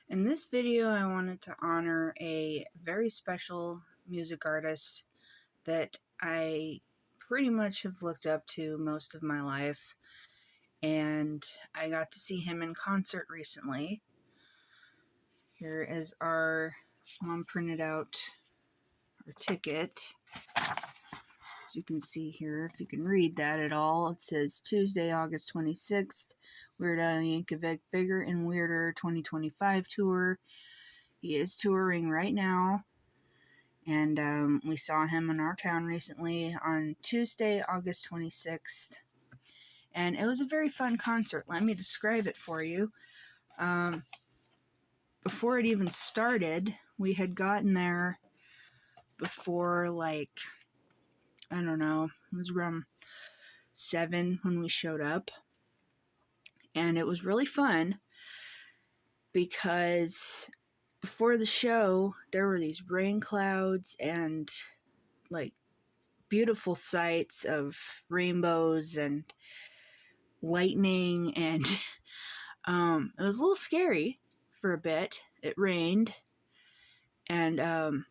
In this video, I wanted to honor a very special music artist that I pretty much have looked up to most of my life, and I got to see him in concert recently. Here is our mom printed out our ticket. As you can see here, if you can read that at all, it says Tuesday, August 26th, Wierd Al Yankovic Bigger and Weirder 2025 tour. He is touring right now, and we saw him in our town recently on Tuesday, August 26th, and it was a very fun concert. Let me describe it for you. Before it even started, we had gotten there before, I don't know, it was around 7 when we showed up, and it was really fun because before the show, there were these rain clouds and beautiful sights of rainbows and lightning, and it was a little scary for a bit. It rained, and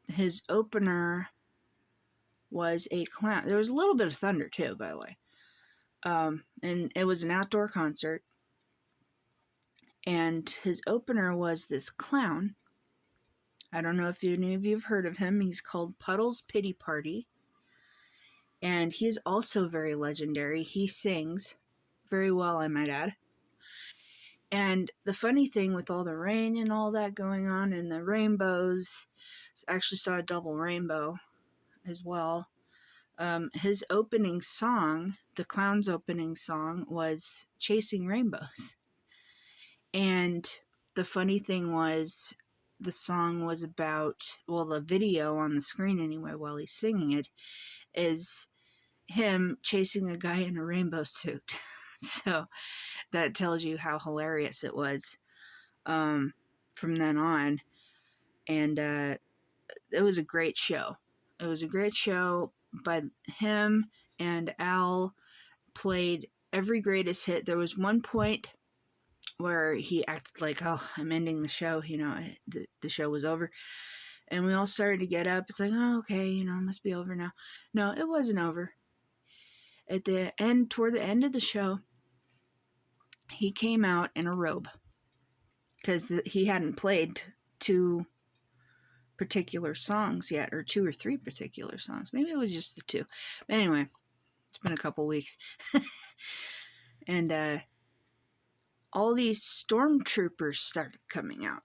his opener was a clown. There was a little bit of thunder too, by the way, and it was an outdoor concert. And his opener was this clown. I don't know if any of you have heard of him. He's called Puddles Pity Party. And he's also very legendary. He sings very well, I might add. And the funny thing with all the rain and all that going on and the rainbows, I actually saw a double rainbow as well. His opening song, the clown's opening song, was Chasing Rainbows. And the funny thing was, the song was about, well, the video on the screen anyway, while he's singing it, is him chasing a guy in a rainbow suit. So that tells you how hilarious it was from then on. And it was a great show. It was a great show, but him and Al played every greatest hit. There was one point where he acted like, oh, I'm ending the show, the show was over. And we all started to get up. It's like, oh, okay, it must be over now. No, it wasn't over. At the end, toward the end of the show, he came out in a robe because he hadn't played 2 particular songs yet, or 2 or 3 particular songs. Maybe it was just the 2. But anyway, it's been a couple weeks. And all these stormtroopers started coming out,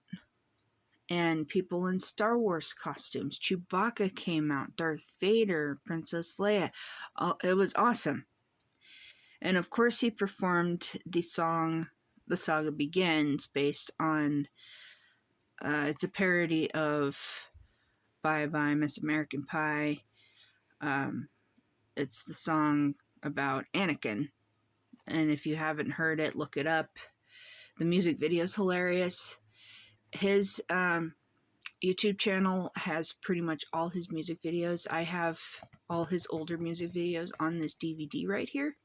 and people in Star Wars costumes. Chewbacca came out, Darth Vader, Princess Leia. It was awesome. And of course he performed the song The Saga Begins, based on, it's a parody of Bye Bye Miss American Pie. It's the song about Anakin. And if you haven't heard it, look it up. The music video is hilarious. His YouTube channel has pretty much all his music videos. I have all his older music videos on this DVD right here.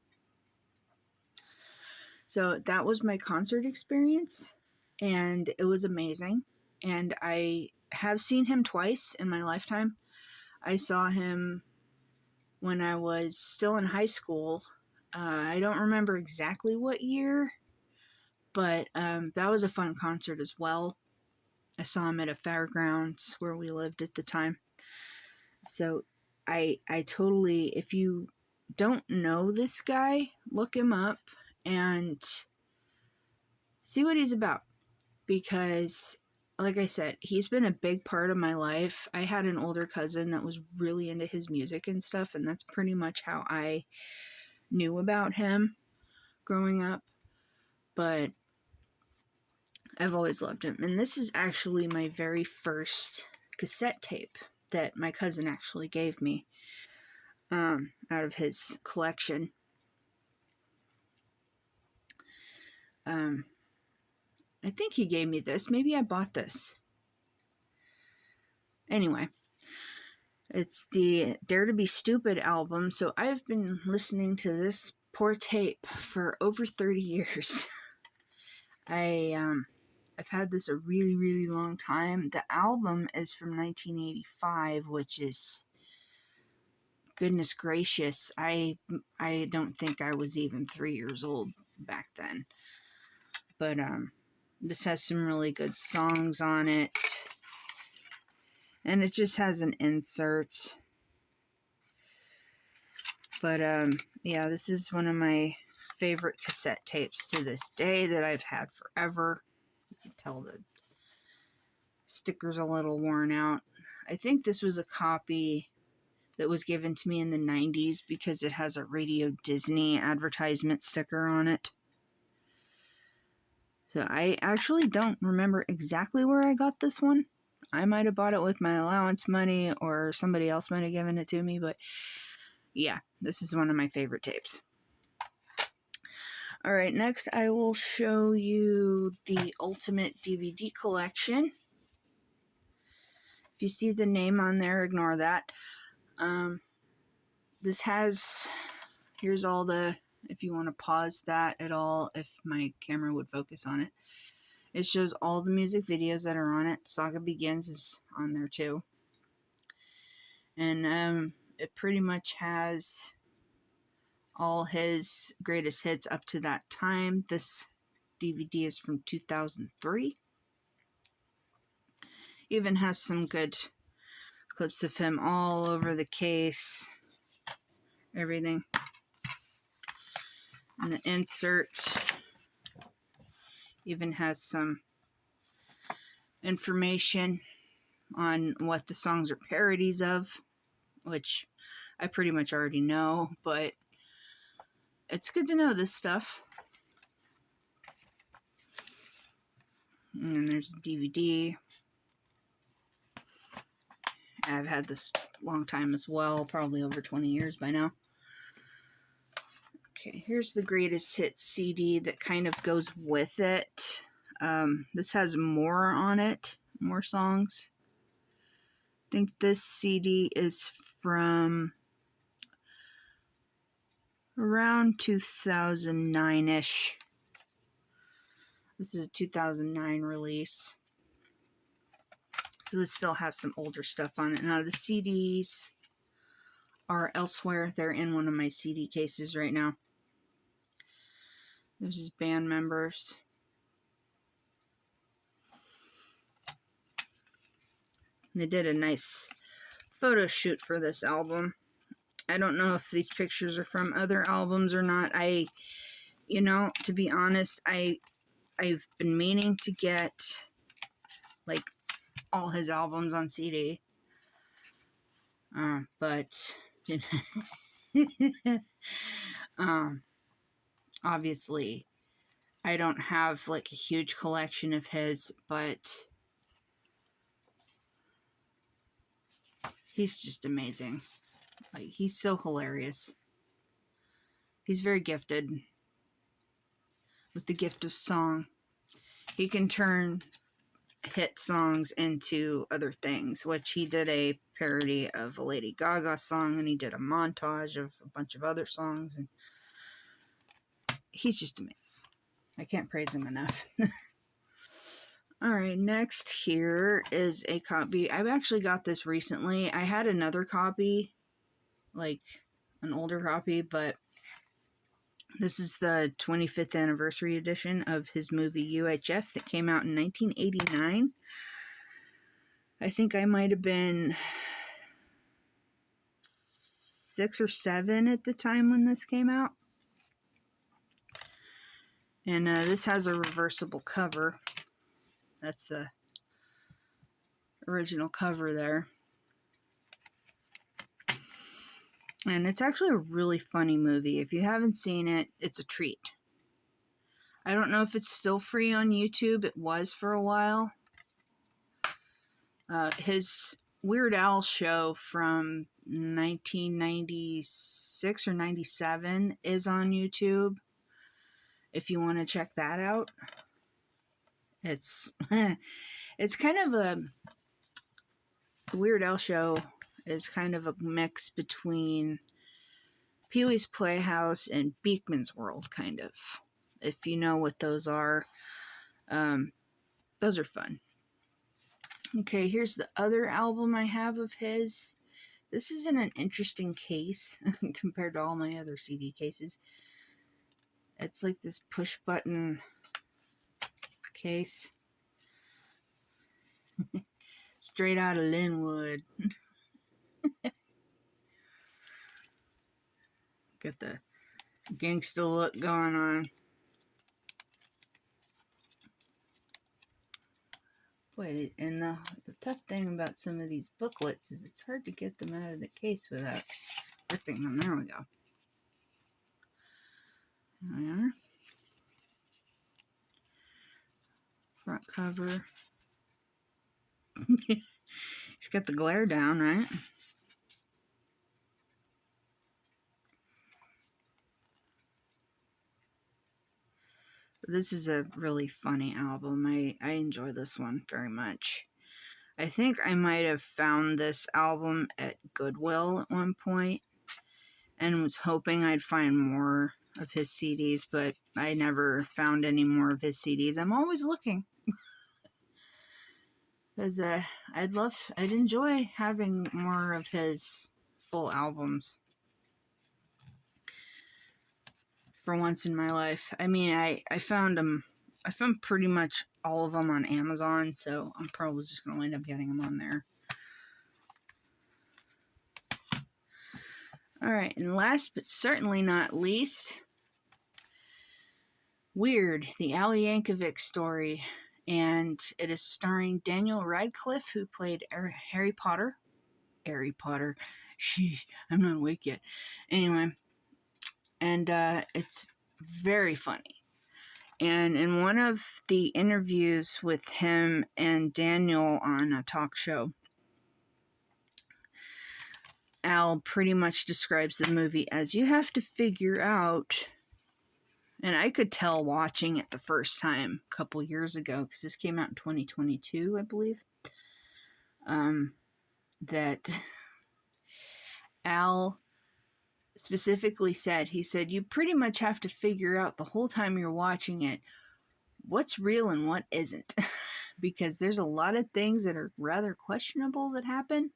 So that was my concert experience, and it was amazing. And I have seen him twice in my lifetime. I saw him when I was still in high school. I don't remember exactly what year, but that was a fun concert as well. I saw him at a fairgrounds where we lived at the time. So I totally, if you don't know this guy, look him up and see what he's about. Because, like I said, he's been a big part of my life. I had an older cousin that was really into his music and stuff, and that's pretty much how I knew about him growing up. But I've always loved him. And this is actually my very first cassette tape that my cousin actually gave me out of his collection. I think he gave me this. Maybe I bought this. Anyway, it's the Dare to Be Stupid album. So I've been listening to this poor tape for over 30 years. I I've had this a really, really long time. The album is from 1985, which is, goodness gracious, I don't think I was even 3 years old back then. But this has some really good songs on it. And it just has an insert. But yeah, this is one of my favorite cassette tapes to this day that I've had forever. You can tell the sticker's a little worn out. I think this was a copy that was given to me in the 90s because it has a Radio Disney advertisement sticker on it. So I actually don't remember exactly where I got this one. I might have bought it with my allowance money or somebody else might have given it to me, but yeah, this is one of my favorite tapes. Alright, next I will show you the Ultimate DVD Collection. If you see the name on there, ignore that. This has, here's all the, if you want to pause that at all, if my camera would focus on it. It shows all the music videos that are on it. Saga Begins is on there too. And it pretty much has all his greatest hits up to that time. This DVD is from 2003. Even has some good clips of him all over the case. Everything. And the insert even has some information on what the songs are parodies of, which I pretty much already know, but it's good to know this stuff. And then there's a DVD. I've had this a long time as well, probably over 20 years by now. Okay, here's the greatest hits CD that kind of goes with it. This has more on it, more songs. I think this CD is from around 2009-ish. This is a 2009 release. So this still has some older stuff on it. Now the CDs are elsewhere. They're in one of my CD cases right now. There's his band members. They did a nice photo shoot for this album. I don't know if these pictures are from other albums or not. To be honest, I've been meaning to get like all his albums on CD. But obviously I don't have like a huge collection of his, but he's just amazing. Like, he's so hilarious. He's very gifted with the gift of song. He can turn hit songs into other things, which he did a parody of a Lady Gaga song, and he did a montage of a bunch of other songs, and he's just amazing. I can't praise him enough. Alright, next here is a copy. I've actually got this recently. I had another copy, like an older copy, but this is the 25th anniversary edition of his movie UHF that came out in 1989. I think I might have been 6 or 7 at the time when this came out. And this has a reversible cover. That's the original cover there. And it's actually a really funny movie. If you haven't seen it, it's a treat. I don't know if it's still free on YouTube. It was for a while. His Wierd Al show from 1996 or 97 is on YouTube. If you want to check that out. It's it's kind of a Wierd Al show is kind of a mix between Pee-wee's Playhouse and Beakman's World, kind of. If you know what those are. those are fun. Okay, here's the other album I have of his. This is in an interesting case compared to all my other CD cases. It's like this push button case. Straight out of Linwood. Got the gangsta look going on. Boy, and the tough thing about some of these booklets is it's hard to get them out of the case without ripping them. There we go. There we are. Front cover. He's got the glare down, right? This is a really funny album. I enjoy this one very much. I think I might have found this album at Goodwill at one point and was hoping I'd find more of his CDs, but I never found any more of his CDs. I'm always looking. Because I'd enjoy having more of his full albums for once in my life. I mean, I found pretty much all of them on Amazon, so I'm probably just going to end up getting them on there. Alright, and last but certainly not least, Wierd, the Al Yankovic story. And it is starring Daniel Radcliffe, who played Harry Potter. Harry Potter. Sheesh, I'm not awake yet. Anyway, and it's very funny. And in one of the interviews with him and Daniel on a talk show, Al pretty much describes the movie as you have to figure out, and I could tell watching it the first time a couple years ago, because this came out in 2022, I believe, that Al specifically said, he said, you pretty much have to figure out the whole time you're watching it what's real and what isn't, because there's a lot of things that are rather questionable that happen.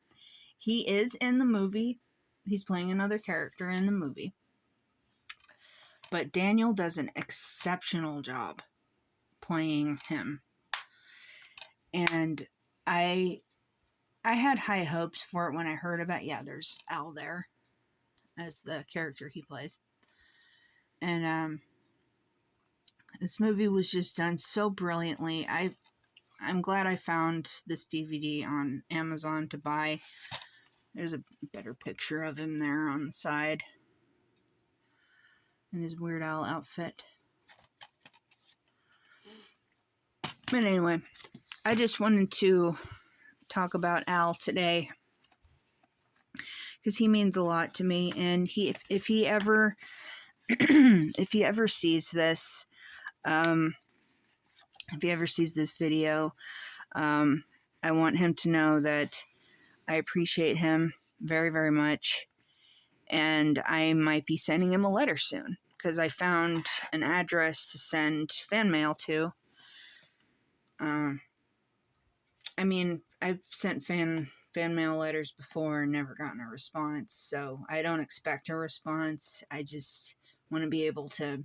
He is in the movie. He's playing another character in the movie. But Daniel does an exceptional job playing him. And I had high hopes for it when I heard about, there's Al there as the character he plays. And this movie was just done so brilliantly. I'm glad I found this DVD on Amazon to buy. There's a better picture of him there on the side in his Weird Al outfit. But anyway, I just wanted to talk about Al today because he means a lot to me, and if he ever sees this, if he ever sees this video, I want him to know that I appreciate him very, very much, and I might be sending him a letter soon because I found an address to send fan mail to. I mean, I've sent fan mail letters before and never gotten a response, so I don't expect a response. I just want to be able to,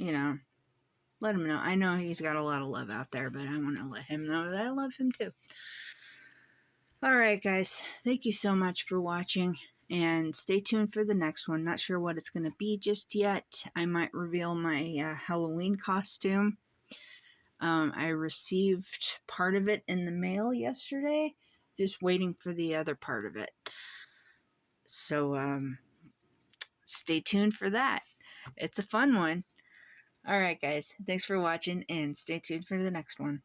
let him know. I know he's got a lot of love out there, but I want to let him know that I love him too. Alright, guys. Thank you so much for watching, and stay tuned for the next one. Not sure what it's going to be just yet. I might reveal my Halloween costume. I received part of it in the mail yesterday, just waiting for the other part of it. So, stay tuned for that. It's a fun one. Alright, guys. Thanks for watching, and stay tuned for the next one.